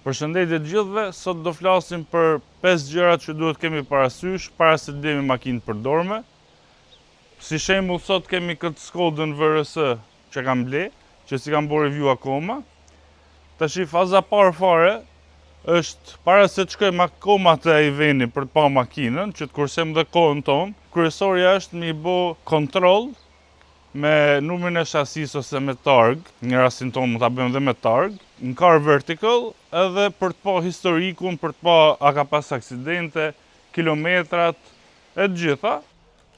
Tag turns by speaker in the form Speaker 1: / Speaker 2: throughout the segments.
Speaker 1: Përshëndetje të gjithëve, sot do flasim për 5 gjërat që duhet kemi parasysh para se të blemi makinë të përdorme. Si shembull, sot kemi këtë Skodën VRS që kam ble, që si kam bërë review akoma. Tashi faza parë fare është para se të shkojmë akoma te ai veni për të pa makinën, që të kursejmë dhe kohën tonë, kryesorja është me i bë kontroll me numrin e shasis ose me targ, në rastin tonë mund ta bëjmë dhe me targ, në car vertical, edhe për të pa historikun, për të pa a ka pas aksidente, kilometrat, e të gjitha.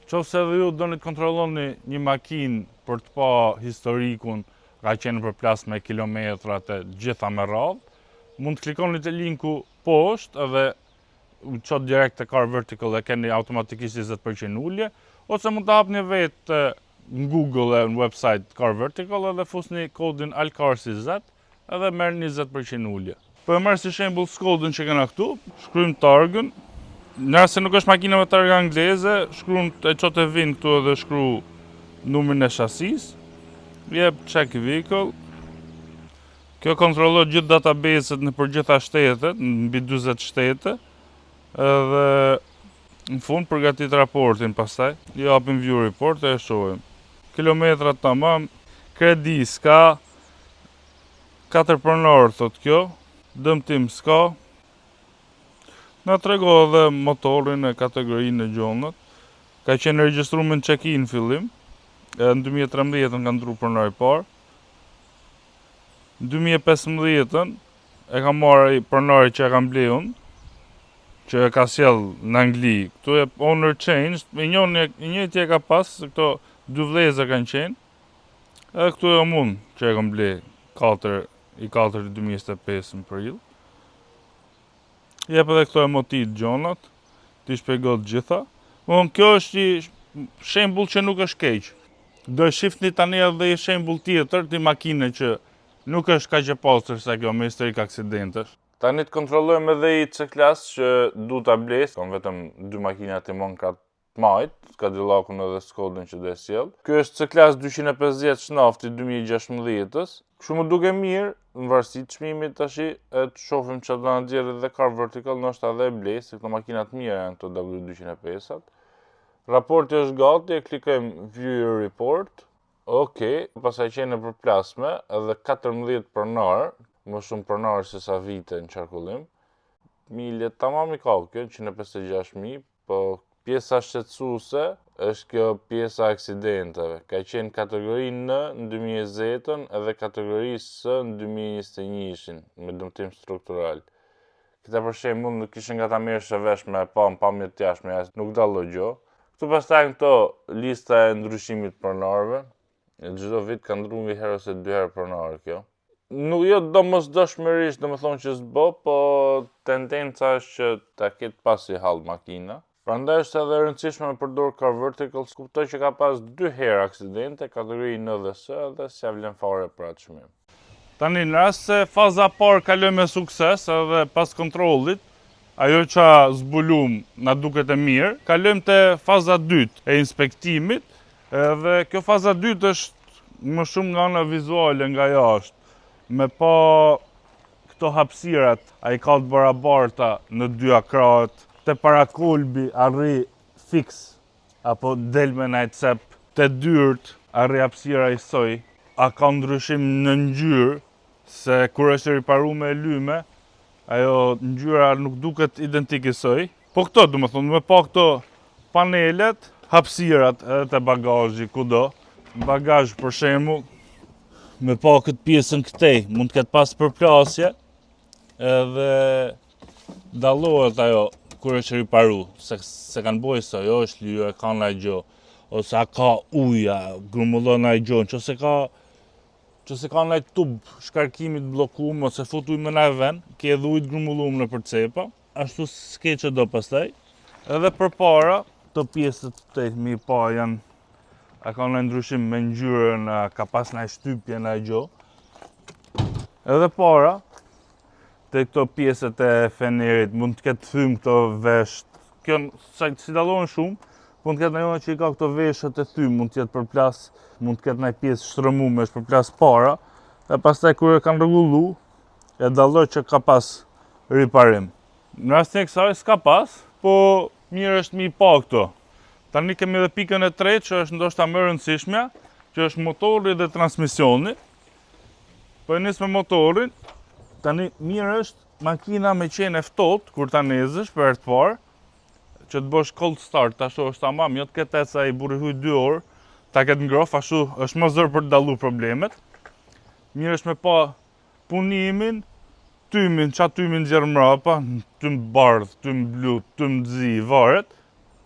Speaker 1: Qofse edhe ju doni të kontrolloni një makinë për të pa historikun, ka qenë përplas me kilometrat e gjitha me radhë, mund të klikoni te linku poshtë edhe u çot direkt te car vertical e keni automatikisht 20% ulje, ose mund të hapni vetë në Google e në website Car Vertical edhe fusni kodin ALCAR20 edhe merr 20% ulje. Po e marr si shembull Skodën që kena këtu, shkruajmë targën. Nëse nuk është makina me targë angleze, shkruajmë e çot e vin këtu edhe shkruaj numrin e shasis. Jep check vehicle. Kjo kontrollon gjithë databaset në për gjitha shtetet, mbi 40 shtete. Edhe në fund përgatit raportin pastaj. Jo hapim view report e shohim. Kilometrat tamam, kredi s'ka, 4 pronarë thot kjo, dëmtim s'ka. Na tregon edhe motorin e kategorinë e gjonët. Ka qenë regjistruar me check-in fillim. Në 2013 ka ndru pronari i parë. Në 2015 e ka marrë pronari që e kam ble unë, që e ka sjell në Angli. Këtu e owner changed, me njëti e ka pas, këto 2 vlezër kanë qenë, edhe këtu e mund që e kam ble 4 2025 në prill. Jep edhe këto emotit gjonat, ti shpjegoj të gjitha. Kjo është një shembull që nuk është keq. Do e shifni tani edhe një shembull tjetër të makine që nuk është kaq e pastër sa kjo me historik aksidentesh. Tani të kontrollojmë edhe i C-Class që du ta bles, kam vetëm 2 makina të monkat majt, Cadillacun edhe Skodën që do e sjell. Ky është C-Class 250 shnafti 2016-s. Kështu më duke mirë, në varësi të çmimit tash, e të shohim çfarë do na nxjerrë edhe Car Vertical, ndoshta edhe e ble, se këto makina të mira janë këto W205-at. Raporti është gati, e klikojmë view report. Okej, pastaj qenë për plasme, edhe 14 pronar, më shumë pronar se sa vite në qarkullim. Milje tamam i ka kjo, 156.000, po pjesa shqetësuese është kjo pjesa aksidenteve. Ka qenë kategori N në 2020 edhe kategori S në 2021 me dëmtim struktural. Këta për shembull nuk kishin nga ta merrshë vesh me pamje të jashtme, nuk dalloj gjë. Këtu pastaj këto lista e ndryshimit pronarëve. Çdo vit ka ndryshuar një herë ose 2 herë pronar kjo. Nuk jo domosdoshmërisht, domethënë që s'bë, po tendenca është që ta ketë pasi hall makina. Prandaj është edhe e rëndësishme me përdor Car Vertical, kuptoj që ka pas 2 herë aksidente, kategori N dhe S, dhe s'ja vlen fare për atë çmim. Tani në rast se faza parë kaloi me sukses edhe pas kontrollit, ajo që zbulum na duket e mirë, kalojmë te faza 2 e inspektimit, edhe kjo faza 2 është më shumë nga ana vizuale nga jashtë, me pa këto hapësirat, ai ka të barabarta në 2 akrahet, te parakolbi arri fix, apo del me najt cep, te dyrt arri hapësira i soj, a ka ndryshim në ngjyrë, se kur është riparu me lyme, ajo ngjyra nuk duket identik i soj. Po këto, domethënë, me pa këto panelet, hapësirat edhe te bagazhi kudo, bagazh për shembull, me pa këtë pjesën këtej, mund të ketë pas përplasje, edhe dallohet ajo kur është riparu, se kanë bojë se jo është lyre, ka ndaj gjë, ose a ka uja, grumullon ndaj gjë, nëse ka ndaj tub shkarkimit bllokum, ose fut ujë më ndaj vend, ke edhe ujë grumullum në përcepa, ashtu s'ke që do pastaj. Edhe përpara, këto pjesët të mi pa janë, a ka ndaj ndryshim me ngjyrën, ka pas ndaj shtypje ndaj gjë. Edhe para, te këto pjesët e fenerit, mund të ketë thym këto vesht. Kjo si dallohen shumë, mund të ketë ndonjë që i ka këto veshët e thym, mund të jetë përplas, mund të ketë ndonjë pjesë shtrëmuar përplas para, dhe pastaj kur e kanë rregullu, e dalloj që ka pas riparim. Në rastin e kësaj s'ka pas, po mirë është mi pa këto. Tani kemi edhe pikën e tretë që është ndoshta më e rëndësishmja, që është motori dhe transmisioni. Po e nis me motorin. Tani mirë është makina me qenë e ftohtë kur ta nezësh për herë të parë, që të bësh cold start, ashtu është tamam, jo të ketë sa i burri huj 2 orë, ta ketë ngroh, ashtu është më zor për të dalluar problemet. Mirë është me pa punimin, tymin, qa tymin gjerë mrapa, tym bardh, tym blu, tym zi, varet.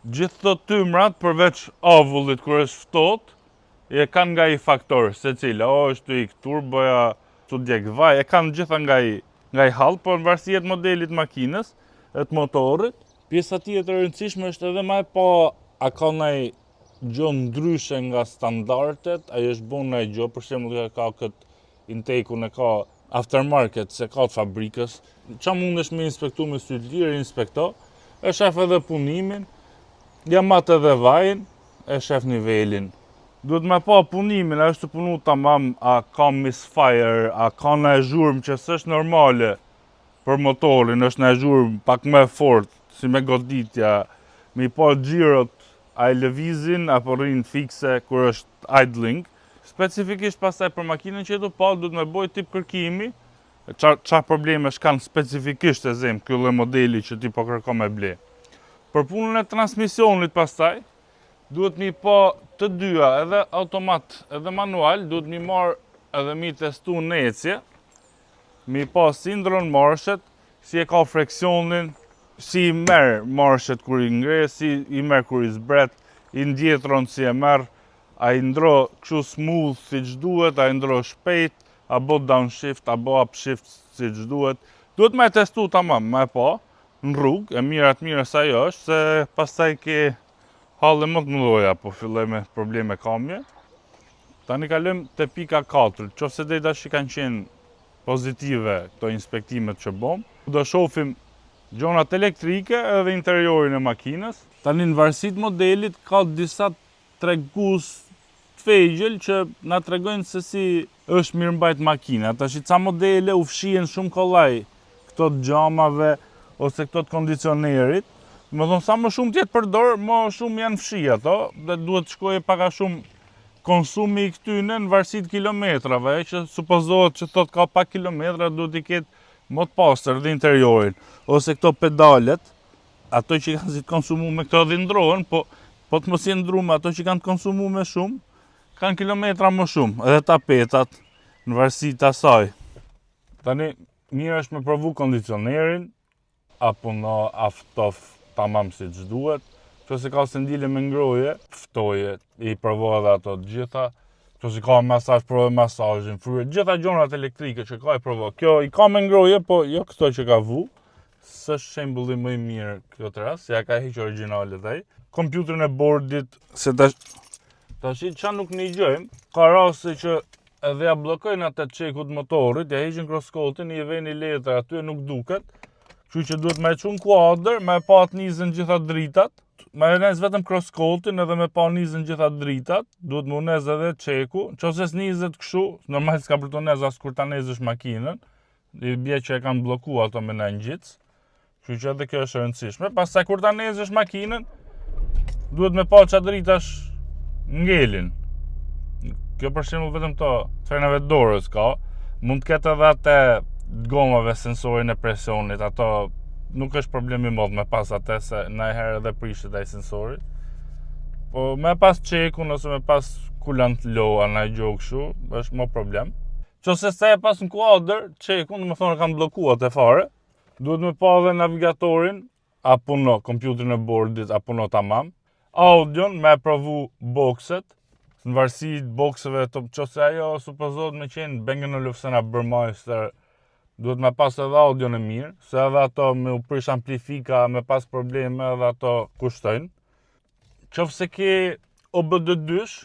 Speaker 1: Gjithë të tymrat përveç avullit kur është ftohtë, e kanë nga i faktor, se cila, është i turboja, të djek vaj, e kanë gjitha nga i hall, por në varësi të modelit makinës, e të motorit. Pjesa tjetër e rëndësishme është edhe më e pa a ka ndonjë gjë ndryshe nga standardet, ai është bën ndonjë gjë, për shembull ka këtë intake-un e ka aftermarket, se ka të fabrikës. Qa mundesh me inspektu me sy të lirë, inspekto, e shef edhe punimin, jamat edhe vajin, e shef nivelin. Duhet me pa punimin, a është të punu tamam, a ka misfire, a ka në e zhurmë që s'është normale për motorin, është në e zhurmë pak më fort, si me goditja, mi pa gjirot, a i lëvizin, apo rrinë fikse kur është idling. Specifikisht pastaj për makinën që jetu pa, duhet me boj tip kërkimi, qa probleme shkanë specifikisht e zemë, kjo lloj modeli që ti po kërko me ble. Për punën e transmisionit pastaj, duhet mi pa të dyja, edhe automat, edhe manual, duhet mi marrë edhe mi testu në ecje, mi pa si ndron marshet, si e ka freksionin, si i merë marshet kur i ngre, si i merë kur i zbret, i ndjetron si e merë, a i ndro kështu smooth si që duhet, a i ndro shpejt, a bo downshift, a bo upshift si që duhet. Duhet me testu tamam, me pa, në rrugë, e mirë sa jo është, se pastaj ke halë më të mëdhoja, po filloj me probleme kamje. Tani kalojmë te pika 4, qofse deri tash kanë qenë pozitive këto inspektimet që bom. Do shohim gjonat elektrike edhe interiorin e makinës. Tani në varësi të modelit ka disa tregues të vegjël që na tregojnë se si është mirëmbajt makina. Tash ca modele u fshihen shumë kollaj këto të xhamave ose këto të kondicionerit. Më thonë sa më shumë tjetë përdor, më shumë janë fshi ato, dhe duhet të shkojë pak a shumë konsumi i këtyne në varësi të kilometrave, që supozohet që thot ka pak kilometra, duhet i ketë më të pastër dhe interiorin. Ose këto pedalet, ato që kanë si të konsumu me këto dhe ndrohen, po të mos jenë ndrume, ato që kanë të konsumu me shumë, kanë kilometra më shumë, edhe tapetat në varësi të asaj. Tani, mirë është me provu kondicionerin, apo në aftof tamam si që duhet, që se ka sendile me ngroje, ftoje, i provo edhe ato të gjitha, që se ka masazh, provo masazhin, fryre, gjitha gjonat elektrike që ka i provo. Kjo i ka me ngroje, po jo këto që ka vu, së shembulli më i mirë kjo të rast, se ja ka heq originalet ai. Kompjuterin e bordit, se tash qa nuk një gjojmë, ka raste që edhe ja blokojnë atë çekut motorit, ja heqin crosscoatin, i veni letër aty e nuk duket, kështu që duhet me çun kuadër, me pa të nizën gjitha dritat, me nez vetëm crosscoatin edhe me pa nizën gjitha dritat, duhet mu nez edhe çeku, nëse s'nizet kështu, normal s'ka për të nez as kur ta nezësh makinën, i bie që e kanë bllokuar ato me ngjitës, kështu që edhe kjo është e rëndësishme. Pastaj kur ta nezësh makinën, duhet me pa çfarë dritash ngelin. Kjo për shembull vetëm to frenave dorës ka, mund të ketë edhe atë gomave sensorin e presionit, ato nuk është problemi mod me pas atë, se najherë edhe prishet ai sensori. Po me pas çekun ose me pas kulant low anaj gjë kështu, është më problem. Nëse se e pas në kuadër, çekun, do të thonë kanë bllokuar te fare, duhet me pa edhe navigatorin, apo no kompjuterin e bordit, apo no tamam. Audion me provu boxet, në varësi të boxeve, nëse ajo supozohet me qenë Bang & Olufsen a Burmeister, duhet me pas edhe audion e mirë, se edhe ato me u prish amplifika, me pas probleme, edhe ato kushtojnë. Qofse ke OBD2-sh,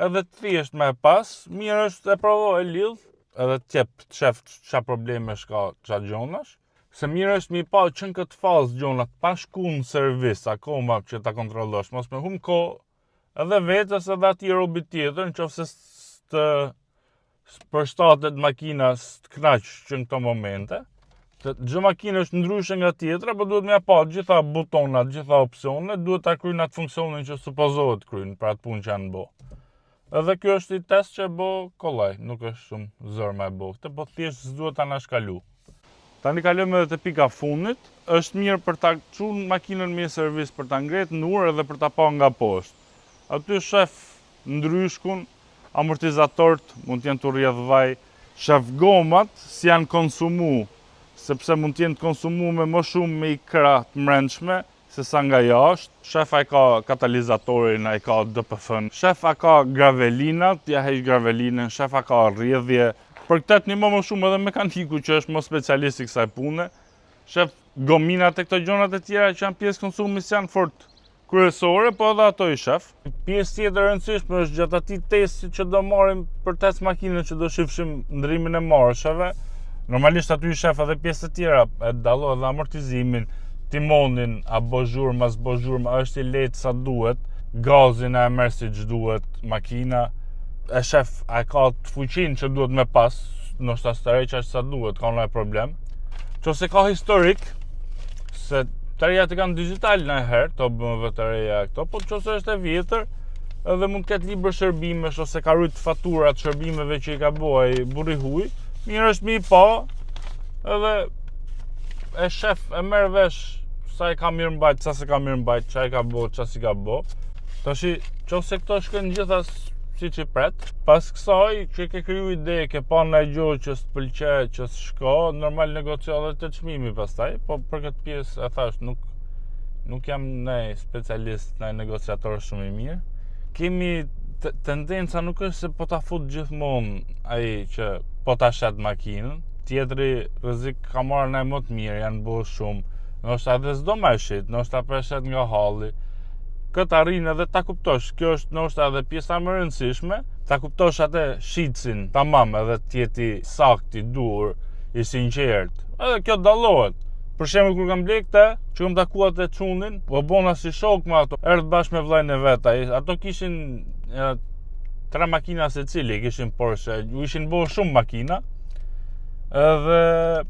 Speaker 1: edhe të thjesht me pas, mirë është e provo e lidh, edhe t'jep të shef qa probleme shka qa gjonash, se mirë është mi pa që në këtë fazë gjonat, pa shku në servis, akoma që ta kontrollosh, mos me hum ko, edhe vetës edhe ati robit tjetër, në qofse për shtatet makinas të knaq që në këto momente. Çdo makinë është ndryshe nga tjetra, por duhet me pa gjitha butonat, gjitha opsionet, duhet ta kryejnë atë funksionin që supozohet kryejnë për atë punë që janë bë. Edhe kjo është i test që bë kollaj, nuk është shumë zor me bë këtë, po thjesht s'duhet ta nashkalu. Tani kalojmë edhe te pika fundit, është mirë për ta çuar makinën me servis për ta ngretë në urë edhe për ta pa nga poshtë. Aty shef ndryshkun, amortizatorët mund të jenë të rrjedh vaj, shef gomat si janë konsumu, sepse mund të jenë të konsumu me më shumë me ikra të mrençme se sa nga jashtë. Shef ai ka katalizatorin, ai ka DPF-n, shef a ka gravelinat, ja heq gravelinën, shef a ka rrjedhje. Për këtë një më shumë edhe mekaniku që është më specialist i kësaj pune. Shef gominat e këto gjonat e tjera që janë pjesë konsumi janë fort kryesore, po edhe ato i shef. Pjesë tjetër e rëndësishme është gjatë atij testi që do marrim për test makinën që do shifshim ndrimin e marsheve. Normalisht aty i shef edhe pjesë të tjera, e dallohet edhe amortizimin, timonin, a bo zhurmë, as bo zhurmë, a është i lehtë sa duhet, gazin e merr siç duhet makina. E shef, a ka të fuqin që duhet me pas, nështë as të reqa sa duhet, ka nëjë problem. Qose ka historik, se të reja të kanë digital në herë, to BMW të reja këto, po qose është e vjetër, edhe mund të ketë libër shërbimesh, ose ka rujt faturat shërbimeve që i ka boj burri huj, mirë është mi pa, edhe e shef, e merr vesh, sa i ka mirë mbajt, sa se ka mirë mbajt, qa i ka bo, qa si ka bo. Tashi, qose këto shkën gjithas si që pret, pas kësaj që ke kriju ide, ke pa në gjohë që s'të pëlqe, që s'shko, normal negocio edhe të çmimi pastaj, po për këtë pjesë e thash, nuk jam nej specialist, nej negociator shumë i mirë. Kemi tendenca nuk është se po ta fut gjithmonë ai që po ta shet makinën, tjetri rrezik ka marrë nej më të mirë, janë bërë shumë, ndoshta edhe s'do më shit, ndoshta preshet nga halli. Këtë arrin edhe ta kuptosh, kjo është ndoshta edhe pjesa më e rëndësishme, ta kuptosh atë shitsin, tamam, edhe të jeti sakt, i dur, i sinqert. Edhe kjo dallohet. Për shembull kur kam bler këtë, që kam takuar te çunin, po bona si shok me ato, erdh bashkë me vllajën e vet, ato kishin 3 makina secili, kishin Porsche, u ishin bërë shumë makina. Edhe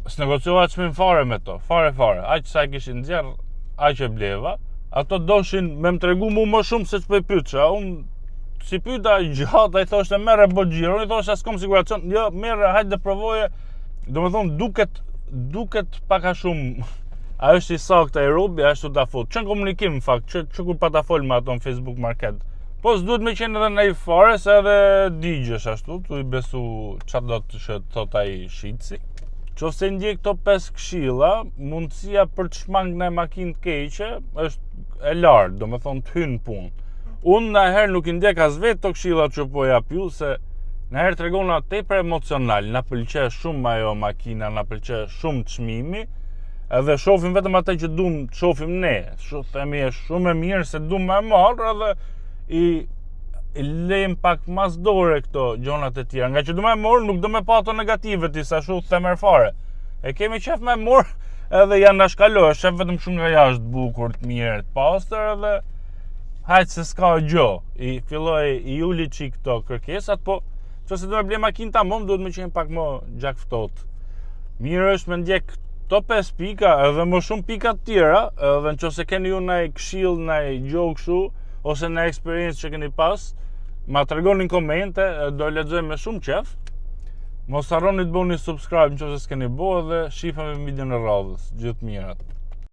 Speaker 1: s'negociova çmim fare me to, fare. Aq sa kishin nxjerr, aq e bleva. Ato doshin me më tregu mu më shumë se që për pyetësha. Unë si pyeta gjatë, a i thoshte merre bo gjiro, unë i thoshte s'kom siguracion, jo merre, hajtë dhe provoje. Do me thonë duket paka shumë, a është i saktë e robi, a është të da fut. Që në komunikim në fakt, që kur pa ta fol me ato në Facebook Market. Po s'duhet me qenë edhe në i fare, se edhe digjesh ashtu, tu i besu qatë do të thot ai shitsi. Qofse ndjek këto 5 këshilla, mundësia për të shmang në makinë të keqe është e lartë, do me thonë të hynë punë. Unë nëherë nuk i ndjek as vetë të këshilla që po jap ju, se nëherë tregona tepër emocional, na pëlqej shumë ajo makina, na pëlqej shumë çmimi, edhe shohim vetëm atë që duam të shohim ne. Themi është shumë e mirë se duam më marr, edhe i lejmë pak mas dore këto gjonat e tjera, nga që du me morë nuk do me pa ato negative ti sa shu themer fare. E kemi qef me morë edhe janë nashkalo, e shef vetëm shumë nga jashtë bukur, të mirë, të pastër, edhe hajtë se s'ka gjo. I filloj i uli qik këto kërkesat, po që se du me ble makinë ta mom, duhet me qenë pak më gjak ftohtë. Mirë është me ndjek këto 5 pika, edhe më shumë pika të tjera, edhe në që se keni ju naj këshill, naj gjo këshu, ose në eksperiencë që keni pas, ma të regonin komente, do lexoj me shumë qef. Mos harroni të bëni subscribe nëse s'keni bërë dhe shihemi në videon e radhës. Gjithë mirat.